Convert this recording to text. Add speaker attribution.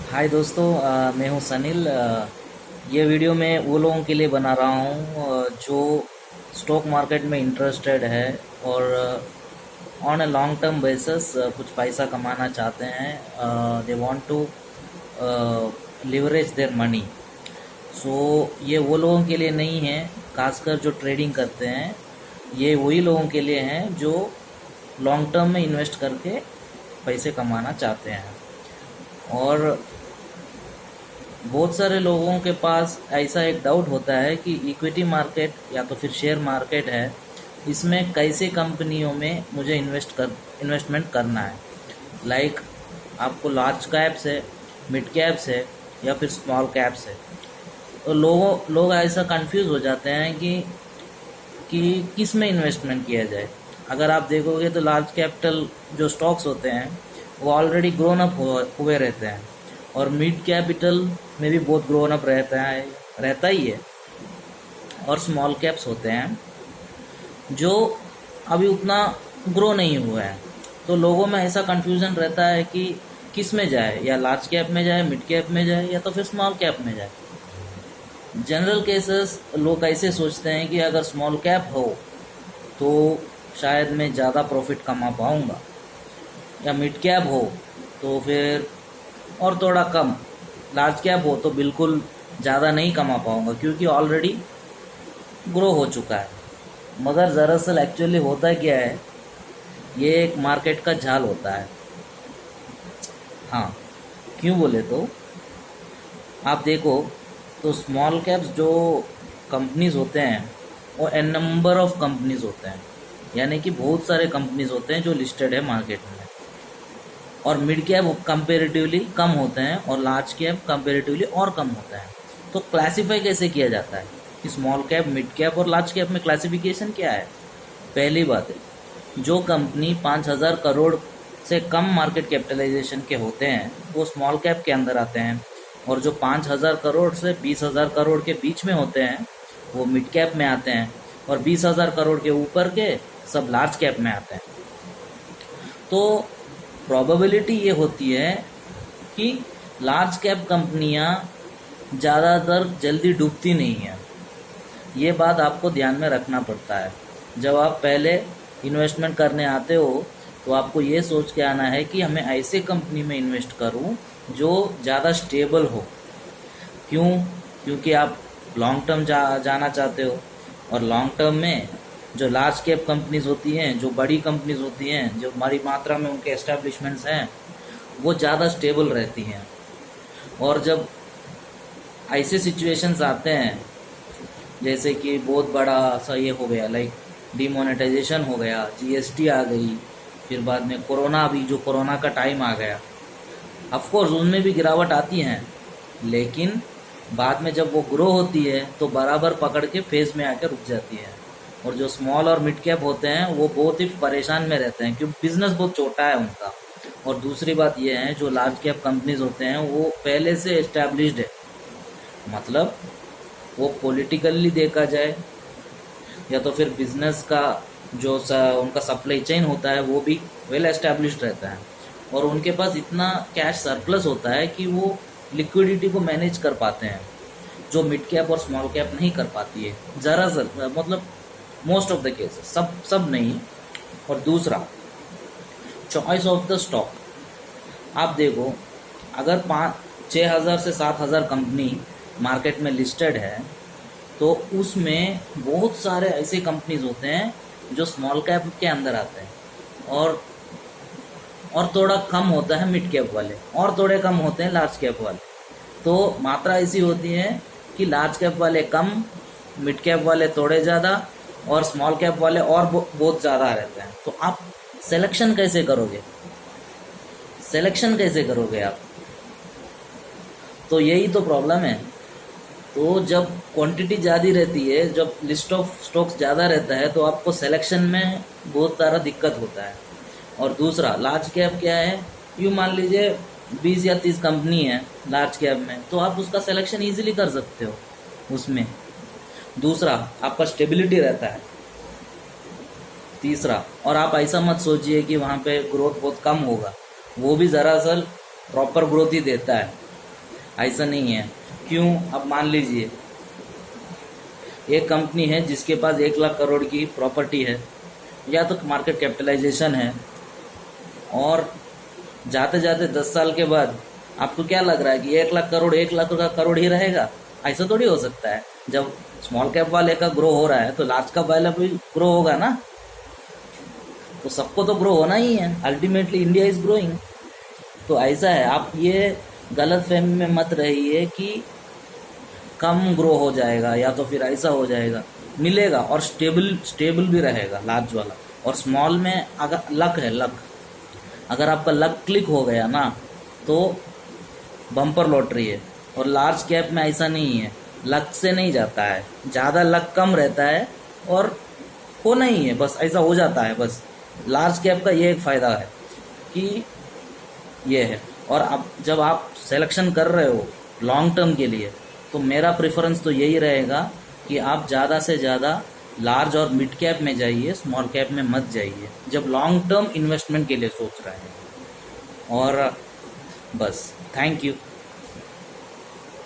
Speaker 1: हाय दोस्तों, मैं हूं सनील। ये वीडियो मैं वो लोगों के लिए बना रहा हूं जो स्टॉक मार्केट में इंटरेस्टेड है और on a long term basis कुछ पैसा कमाना चाहते हैं। They want to leverage their money. So ये वो लोगों के लिए नहीं है, खासकर जो ट्रेडिंग करते हैं। ये वही लोगों के लिए हैं जो लॉन्ग टर्म में इन्वेस्ट करके पैसे कमाना चाहते हैं। और बहुत सारे लोगों के पास ऐसा एक डाउट होता है कि इक्विटी मार्केट या तो फिर शेयर मार्केट है, इसमें कैसे कंपनियों में मुझे इन्वेस्टमेंट करना है। लाइक आपको लार्ज कैप्स है, मिड कैप्स है या फिर स्मॉल कैप्स है। तो लोग ऐसा कंफ्यूज हो जाते हैं कि किस में इन्वेस्टमेंट किया जाए। अगर आप देखोगे तो लार्ज कैपिटल जो स्टॉक्स होते हैं वो ऑलरेडी ग्रोन अप हुए रहते हैं, और मिड कैपिटल में भी बहुत ग्रोन अप रहता ही है। और स्मॉल कैप्स होते हैं जो अभी उतना ग्रो नहीं हुआ है। तो लोगों में ऐसा कंफ्यूजन रहता है कि किस में जाए, या लार्ज कैप में जाए, मिड कैप में जाए या तो फिर स्मॉल कैप में जाए। जनरल केसेस लोग ऐसे सोचते हैं कि अगर स्मॉल कैप हो तो शायद मैं ज़्यादा प्रॉफिट कमा पाऊँगा, या मिड कैप हो तो फिर और थोड़ा कम, लार्ज कैप हो तो बिल्कुल ज़्यादा नहीं कमा पाऊँगा क्योंकि ऑलरेडी ग्रो हो चुका है। मगर दरअसल एक्चुअली होता क्या है, ये एक मार्केट का जाल होता है। हाँ, क्यों बोले तो आप देखो तो स्मॉल कैप्स जो कंपनीज होते हैं वो एन नंबर ऑफ कंपनीज होते हैं, यानी कि बहुत सारे कंपनीज होते हैं जो लिस्टेड है मार्केट में। और मिड कैप कंपेरेटिवली कम होते हैं और लार्ज कैप कंपेरेटिवली और कम होता है। तो क्लासिफाई कैसे किया जाता है कि स्मॉल कैप, मिड कैप और लार्ज कैप में क्लासिफिकेशन क्या है? पहली बात है, जो कंपनी 5,000 करोड़ से कम मार्केट कैपिटलाइजेशन के होते हैं वो स्मॉल कैप के अंदर आते हैं, और जो 5,000 करोड़ से 20,000 करोड़ के बीच में होते हैं वो मिड कैप में आते हैं, और 20,000 करोड़ के ऊपर के सब लार्ज कैप में आते हैं। तो प्रोबेबिलिटी ये होती है कि लार्ज कैप कंपनियां ज़्यादातर जल्दी डूबती नहीं हैं। ये बात आपको ध्यान में रखना पड़ता है। जब आप पहले इन्वेस्टमेंट करने आते हो तो आपको ये सोच के आना है कि हमें ऐसे कंपनी में इन्वेस्ट करूं जो ज़्यादा स्टेबल हो। क्यों? क्योंकि आप लॉन्ग टर्म जाना चाहते हो, और लॉन्ग टर्म में जो लार्ज कैप कंपनीज होती हैं, जो बड़ी कंपनीज होती हैं, जो बड़ी मात्रा में उनके एस्टेब्लिशमेंट्स हैं, वो ज़्यादा स्टेबल रहती हैं। और जब ऐसे सिचुएशंस आते हैं जैसे कि बहुत बड़ा सा ये हो गया, लाइक डिमोनेटाइजेशन हो गया, जीएसटी आ गई, फिर बाद में कोरोना, अभी जो कोरोना का टाइम आ गया, ऑफ कोर्स उनमें भी गिरावट आती है, लेकिन बाद में जब वो ग्रो होती है तो बराबर पकड़ के फेज में आकर रुक जाती है। और जो स्मॉल और मिड कैप होते हैं वो बहुत ही परेशान में रहते हैं क्योंकि बिजनेस बहुत छोटा है उनका। और दूसरी बात ये है, जो लार्ज कैप कंपनीज होते हैं वो पहले से एस्टैब्लिश्ड है, मतलब वो पॉलिटिकली देखा जाए या तो फिर बिजनेस का जो उनका सप्लाई चेन होता है वो भी वेल एस्टैब्लिश्ड रहता है, और उनके पास इतना कैश सरप्लस होता है कि वो लिक्विडिटी को मैनेज कर पाते हैं, जो मिड कैप और स्मॉल कैप नहीं कर पाती है ज़रा ज़रा, मतलब मोस्ट ऑफ द केसेस, सब नहीं। और दूसरा, चॉइस ऑफ द स्टॉक। आप देखो, अगर 5-6 हज़ार से 7,000 कंपनी मार्केट में लिस्टेड है तो उसमें बहुत सारे ऐसे कंपनीज होते हैं जो स्मॉल कैप के अंदर आते हैं, और थोड़ा कम होता है मिड कैप वाले, और थोड़े कम होते हैं लार्ज कैप वाले। तो मात्रा ऐसी होती है कि लार्ज कैप वाले कम, मिड कैप वाले थोड़े ज़्यादा, और स्मॉल कैप वाले और बहुत ज़्यादा रहते हैं। तो आप सिलेक्शन कैसे करोगे? आप? तो यही तो प्रॉब्लम है। तो जब क्वांटिटी ज़्यादा रहती है, जब लिस्ट ऑफ स्टॉक्स ज़्यादा रहता है तो आपको सिलेक्शन में बहुत सारा दिक्कत होता है। और दूसरा, लार्ज कैप क्या है, यूँ मान लीजिए 20 या 30 कंपनी है लार्ज कैप में, तो आप उसका सिलेक्शन ईजिली कर सकते हो उसमें। दूसरा, आपका स्टेबिलिटी रहता है। तीसरा, और आप ऐसा मत सोचिए कि वहाँ पे ग्रोथ बहुत कम होगा, वो भी दरअसल प्रॉपर ग्रोथ ही देता है। ऐसा नहीं है। क्यों? अब मान लीजिए एक कंपनी है जिसके पास 1 लाख करोड़ की प्रॉपर्टी है या तो मार्केट कैपिटलाइजेशन है, और जाते जाते 10 साल के बाद आपको क्या लग रहा है कि 1 लाख करोड़ 1 लाख का करोड़ ही रहेगा? ऐसा थोड़ी हो सकता है। जब स्मॉल कैप वाले का ग्रो हो रहा है तो लार्ज कैप वाला भी ग्रो होगा ना। तो सबको तो ग्रो होना ही है, अल्टीमेटली इंडिया इज ग्रोइंग। तो ऐसा है, आप ये गलत फहमी में मत रहिए कि कम ग्रो हो जाएगा या तो फिर ऐसा हो जाएगा। मिलेगा, और स्टेबल स्टेबल भी रहेगा लार्ज वाला। और स्मॉल में अगर लक है, लक, अगर आपका लक क्लिक हो गया ना तो बम्पर लॉटरी है। और लार्ज कैप में ऐसा नहीं है, लक से नहीं जाता है, ज़्यादा लक कम रहता है और होना ही है, बस ऐसा हो जाता है बस। लार्ज कैप का ये एक फ़ायदा है कि ये है। और अब जब आप सिलेक्शन कर रहे हो लॉन्ग टर्म के लिए, तो मेरा प्रेफरेंस तो यही रहेगा कि आप ज़्यादा से ज़्यादा लार्ज और मिड कैप में जाइए, स्मॉल कैप में मत जाइए जब लॉन्ग टर्म इन्वेस्टमेंट के लिए सोच रहे हैं। और बस, थैंक यू।